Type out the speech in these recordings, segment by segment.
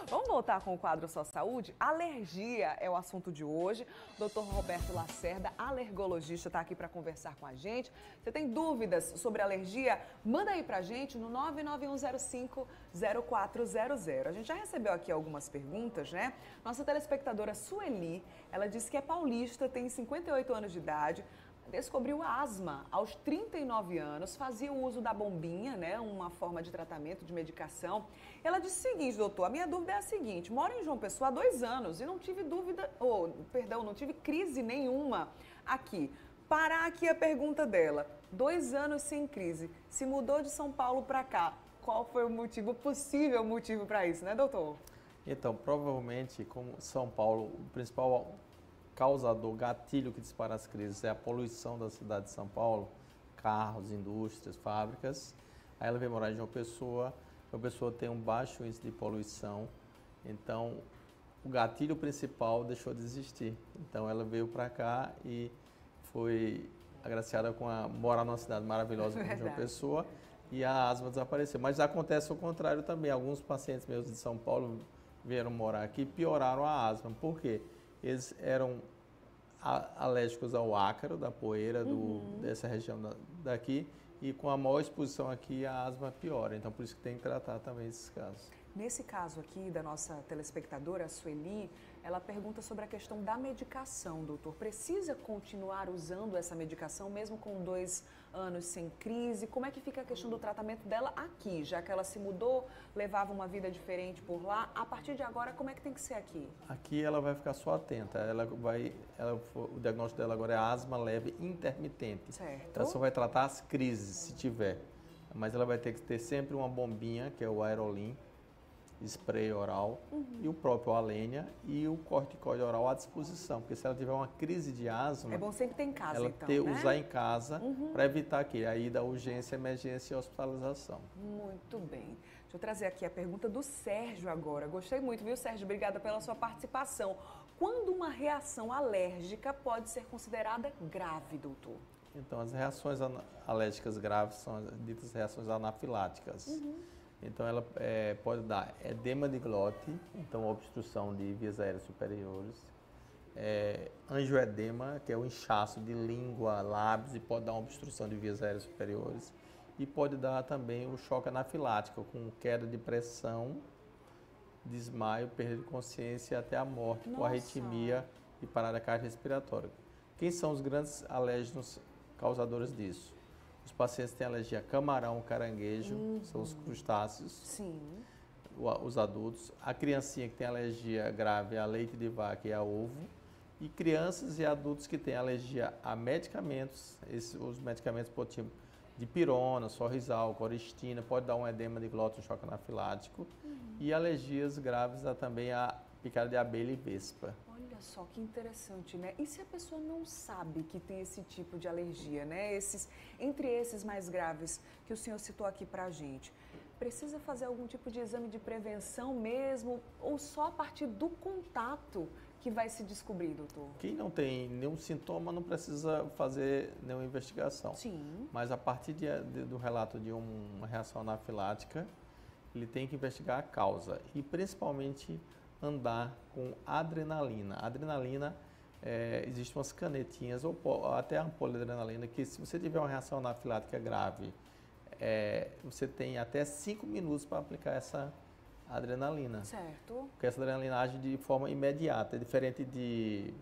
Vamos voltar com o quadro Só Saúde? Alergia é o assunto de hoje. Dr. Roberto Lacerda, alergologista, está aqui para conversar com a gente. Você tem dúvidas sobre alergia? Manda aí pra gente no 991050400. A gente já recebeu aqui algumas perguntas, né? Nossa telespectadora Sueli, ela disse que é paulista, tem 58 anos de idade. Descobriu asma aos 39 anos, fazia o uso da bombinha, né, uma forma de tratamento, de medicação. Ela disse o seguinte, doutor, a minha dúvida é a seguinte, moro em João Pessoa há 2 anos e não tive dúvida, não tive crise nenhuma aqui. Parar aqui a pergunta dela, 2 anos sem crise, se mudou de São Paulo para cá, qual foi o motivo, possível motivo para isso, né, doutor? Então, provavelmente, como São Paulo, o principal causador, gatilho que dispara as crises é a poluição da cidade de São Paulo, carros, indústrias, fábricas. Aí ela veio morar em João Pessoa tem um baixo índice de poluição, então o gatilho principal deixou de existir. Então ela veio para cá e foi agraciada com morar numa cidade maravilhosa como João Pessoa e a asma desapareceu. Mas acontece o contrário também, alguns pacientes meus de São Paulo vieram morar aqui e pioraram a asma. Por quê? Eles eram alérgicos ao ácaro, da poeira dessa região daqui, e com a maior exposição aqui a asma piora. Então, por isso que tem que tratar também esses casos. Nesse caso aqui da nossa telespectadora, a Sueli, ela pergunta sobre a questão da medicação, doutor. Precisa continuar usando essa medicação mesmo com 2 anos sem crise? Como é que fica a questão do tratamento dela aqui, já que ela se mudou, levava uma vida diferente por lá? A partir de agora, como é que tem que ser aqui? Aqui ela vai ficar só atenta. O diagnóstico dela agora é asma leve intermitente. Certo. Ela só vai tratar as crises, se tiver. Mas ela vai ter que ter sempre uma bombinha, que é o Aerolim, spray oral, e o próprio Alenia e o corticoide oral à disposição, porque se ela tiver uma crise de asma, é bom sempre ter em casa, ela então, né? usar em casa para evitar que aí da urgência, emergência e hospitalização. Muito bem. Deixa eu trazer aqui a pergunta do Sérgio agora. Gostei muito, viu, Sérgio? Obrigada pela sua participação. Quando uma reação alérgica pode ser considerada grave, doutor? Então, as reações alérgicas graves são as ditas reações anafiláticas. Então, ela pode dar edema de glote, então obstrução de vias aéreas superiores, angioedema, que é o inchaço de língua, lábios, e pode dar uma obstrução de vias aéreas superiores, e pode dar também o choque anafilático, com queda de pressão, desmaio, perda de consciência até a morte, com arritmia e parada cardiorrespiratória. Quem são os grandes alérgenos causadores disso? Os pacientes têm alergia a camarão, caranguejo, são os crustáceos. Sim. Os adultos. A criancinha que tem alergia grave a leite de vaca e a ovo. E crianças e adultos que têm alergia a medicamentos. Os medicamentos tipo de pirona, sorrisal, coristina, pode dar um edema de glote, um choque anafilático. E alergias graves também a picada de abelha e vespa. Olha só que interessante, né? E se a pessoa não sabe que tem esse tipo de alergia, né? Entre esses mais graves que o senhor citou aqui pra gente, precisa fazer algum tipo de exame de prevenção mesmo? Ou só a partir do contato que vai se descobrir, doutor? Quem não tem nenhum sintoma não precisa fazer nenhuma investigação. Sim. Mas a partir do relato de uma reação anafilática, ele tem que investigar a causa e principalmente andar com adrenalina. Adrenalina, existem umas canetinhas ou até a ampola de adrenalina que se você tiver uma reação anafilática grave, você tem até 5 minutos para aplicar essa adrenalina. Certo. Porque essa adrenalina age de forma imediata, é diferente de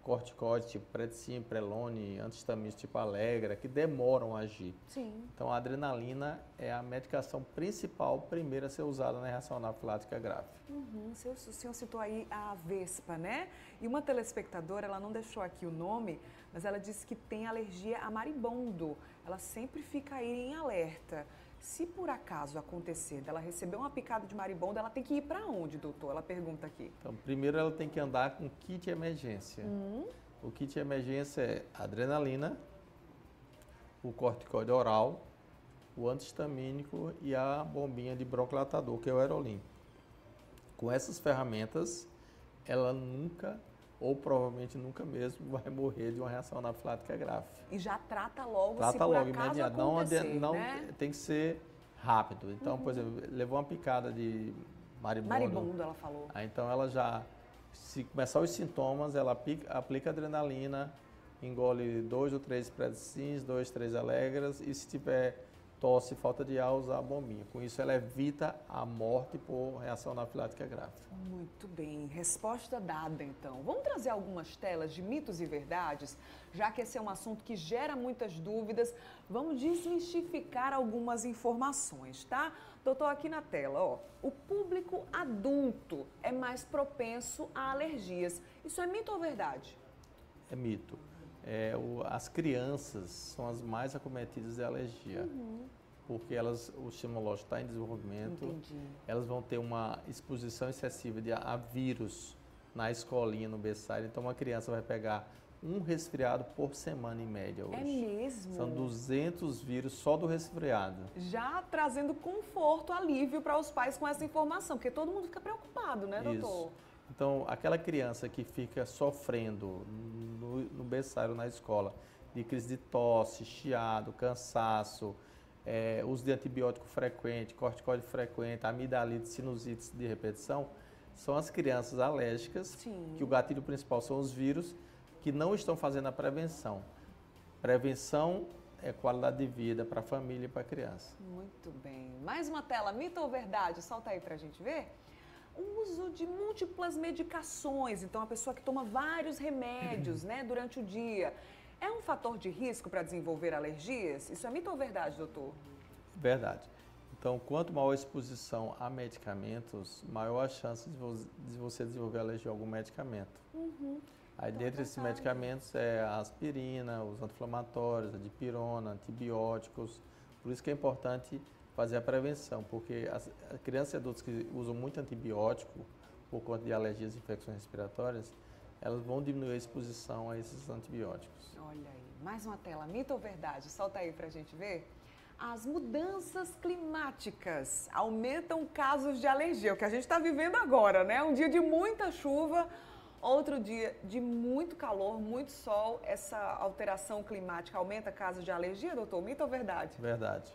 corticoides tipo predsim, prelone, antihistamínicos tipo Allegra, que demoram a agir. Sim. Então a adrenalina é a medicação principal, primeira a ser usada na reação anafilática grave. O senhor citou aí a vespa, né? E uma telespectadora, ela não deixou aqui o nome, mas ela disse que tem alergia a maribondo. Ela sempre fica aí em alerta. Se por acaso acontecer dela receber uma picada de maribondo, ela tem que ir para onde, doutor? Ela pergunta aqui. Então, primeiro ela tem que andar com kit de emergência. O kit de emergência é adrenalina, o corticoide oral, o antihistamínico e a bombinha de broncodilatador, que é o Aerolim. Com essas ferramentas, ela nunca, ou provavelmente nunca mesmo, vai morrer de uma reação anafilática grave. E já trata logo, trata se por logo, acaso imediato. acontecer, Não né? tem que ser rápido. Então, por exemplo, levou uma picada de Maribondo, ela falou. Aí, então ela já, se começar os sintomas, ela aplica adrenalina, engole 2 ou 3 prednisons, 2, 3 alegras e se tiver tosse e falta de ar, usar a bombinha. Com isso ela evita a morte por reação anafilática grave. Muito bem, resposta dada então. Vamos trazer algumas telas de mitos e verdades, já que esse é um assunto que gera muitas dúvidas. Vamos desmistificar algumas informações, tá? Doutor, aqui na tela, ó, o público adulto é mais propenso a alergias. Isso é mito ou verdade? É mito. As crianças são as mais acometidas de alergia, porque o sistema imunológico está em desenvolvimento. Entendi. Elas vão ter uma exposição excessiva a vírus na escolinha, no berçário. Então, uma criança vai pegar um resfriado por semana, em média, hoje. É mesmo? São 200 vírus só do resfriado. Já trazendo conforto, alívio para os pais com essa informação, porque todo mundo fica preocupado, né, doutor? Isso. Então, aquela criança que fica sofrendo no berçário, na escola, de crise de tosse, chiado, cansaço, uso de antibiótico frequente, corticóide frequente, amidalite, sinusite de repetição, são as crianças alérgicas, Sim. que o gatilho principal são os vírus, que não estão fazendo a prevenção. Prevenção é qualidade de vida para a família e para a criança. Muito bem. Mais uma tela, mito ou verdade? Solta aí para a gente ver. O uso de múltiplas medicações, então a pessoa que toma vários remédios, né, durante o dia, é um fator de risco para desenvolver alergias? Isso é mito ou verdade, doutor? Verdade. Então, quanto maior a exposição a medicamentos, maior a chance de você desenvolver alergia a algum medicamento. Aí, dentre esses medicamentos, a aspirina, os anti-inflamatórios, a dipirona, antibióticos. Por isso que é importante fazer a prevenção, porque as crianças e adultos que usam muito antibiótico por conta de alergias e infecções respiratórias, elas vão diminuir a exposição a esses antibióticos. Olha aí, mais uma tela, mito ou verdade? Solta aí pra gente ver. As mudanças climáticas aumentam casos de alergia, o que a gente está vivendo agora, né? Um dia de muita chuva, outro dia de muito calor, muito sol. Essa alteração climática aumenta casos de alergia, doutor? Mito ou verdade? Verdade.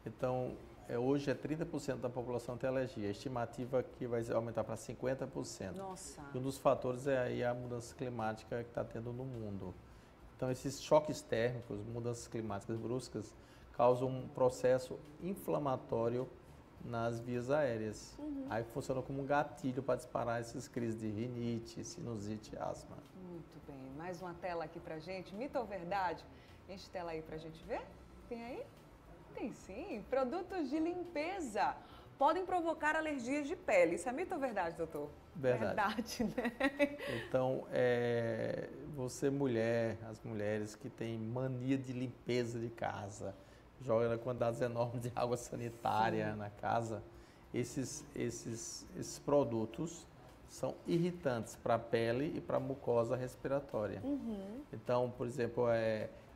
Então, hoje 30% da população tem alergia. A estimativa que vai aumentar para 50%. Nossa. E um dos fatores é aí a mudança climática que está tendo no mundo. Então, esses choques térmicos, mudanças climáticas bruscas, causam um processo inflamatório nas vias aéreas. Aí funciona como um gatilho para disparar essas crises de rinite, sinusite e asma. Muito bem. Mais uma tela aqui pra gente. Mito ou verdade? Enche tela aí pra gente ver. Tem aí? Tem sim. Produtos de limpeza podem provocar alergias de pele. Isso é mito ou verdade, doutor? Verdade. Verdade, né? Então, você mulher, as mulheres que têm mania de limpeza de casa, joga quantidades enormes de água sanitária na casa, esses produtos são irritantes para a pele e para a mucosa respiratória. Então, por exemplo,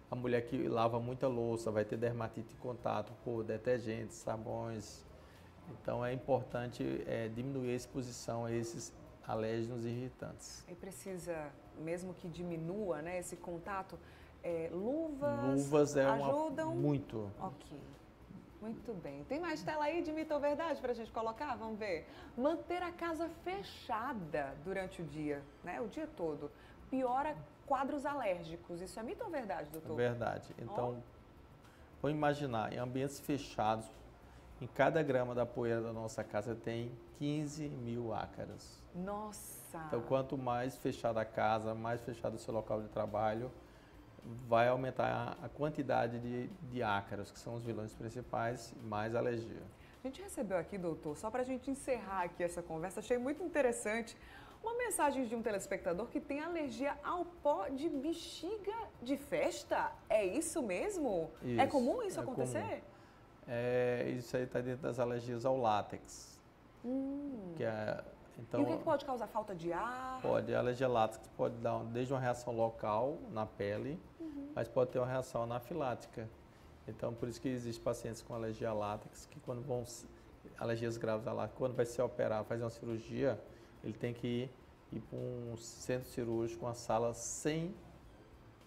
a mulher que lava muita louça vai ter dermatite em contato por detergentes, sabões. Então, é importante diminuir a exposição a esses alérgenos irritantes. E precisa, mesmo que diminua, né, esse contato, luvas ajudam? Muito. Ok. Muito bem. Tem mais tela aí de mito ou verdade para a gente colocar? Vamos ver. Manter a casa fechada durante o dia, né, o dia todo, piora quadros alérgicos. Isso é mito ou verdade, doutor? É verdade. Então, vamos imaginar, em ambientes fechados, em cada grama da poeira da nossa casa tem 15 mil ácaros. Nossa! Então, quanto mais fechada a casa, mais fechado o seu local de trabalho, vai aumentar a quantidade de ácaros, que são os vilões principais, mais alergia. A gente recebeu aqui, doutor, só para a gente encerrar aqui essa conversa, achei muito interessante, uma mensagem de um telespectador que tem alergia ao pó de bexiga de festa. É isso mesmo? Isso, é comum isso acontecer? Comum. Isso aí está dentro das alergias ao látex. Então, e o que pode causar? Falta de ar? Pode. A alergia a látex pode dar desde uma reação local na pele, mas pode ter uma reação anafilática. Então, por isso que existem pacientes com alergia a látex, que alergias graves a látex, quando vai se operar, fazer uma cirurgia, ele tem que ir para um centro cirúrgico, uma sala sem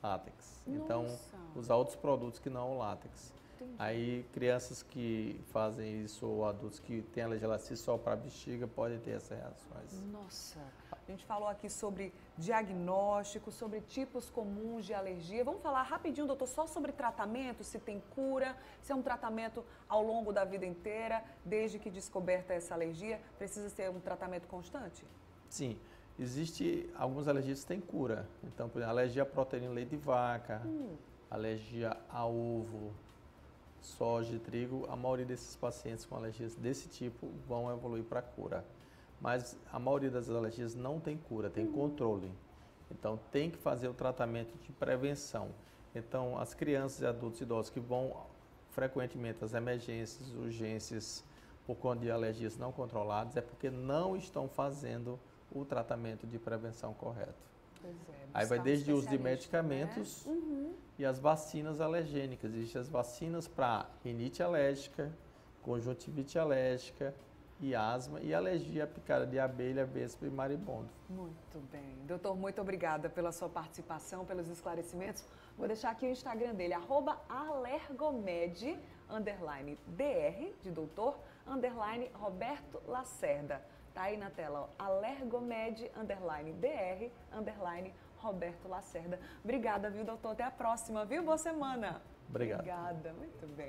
látex. Nossa. Então, usar outros produtos que não o látex. Entendi. Aí crianças que fazem isso ou adultos que têm alergia à lacite só para a bexiga podem ter essas reações. Nossa, a gente falou aqui sobre diagnóstico, sobre tipos comuns de alergia. Vamos falar rapidinho, doutor, só sobre tratamento, se tem cura, se é um tratamento ao longo da vida inteira, desde que descoberta essa alergia, precisa ser um tratamento constante? Sim, existe algumas alergias que têm cura. Então, por exemplo, alergia à proteína leite de vaca, alergia a ovo, soja e trigo, a maioria desses pacientes com alergias desse tipo vão evoluir para cura. Mas a maioria das alergias não tem cura, tem controle. Então tem que fazer o tratamento de prevenção. Então as crianças e adultos idosos que vão frequentemente às emergências, urgências por conta de alergias não controladas é porque não estão fazendo o tratamento de prevenção correto. Pois é, Aí vai buscar um desde o uso de especialista, medicamentos, né? e as vacinas alergênicas. Existem as vacinas para rinite alérgica, conjuntivite alérgica e asma e alergia à picada de abelha, vespa e marimbondo. Muito bem. Doutor, muito obrigada pela sua participação, pelos esclarecimentos. Vou deixar aqui o Instagram dele, @alergomed_dr, de doutor, _Roberto Lacerda. Tá aí na tela, ó, alergomed_dr, Roberto Lacerda. Obrigada, viu, doutor? Até a próxima, viu? Boa semana. Obrigado. Obrigada, muito bem.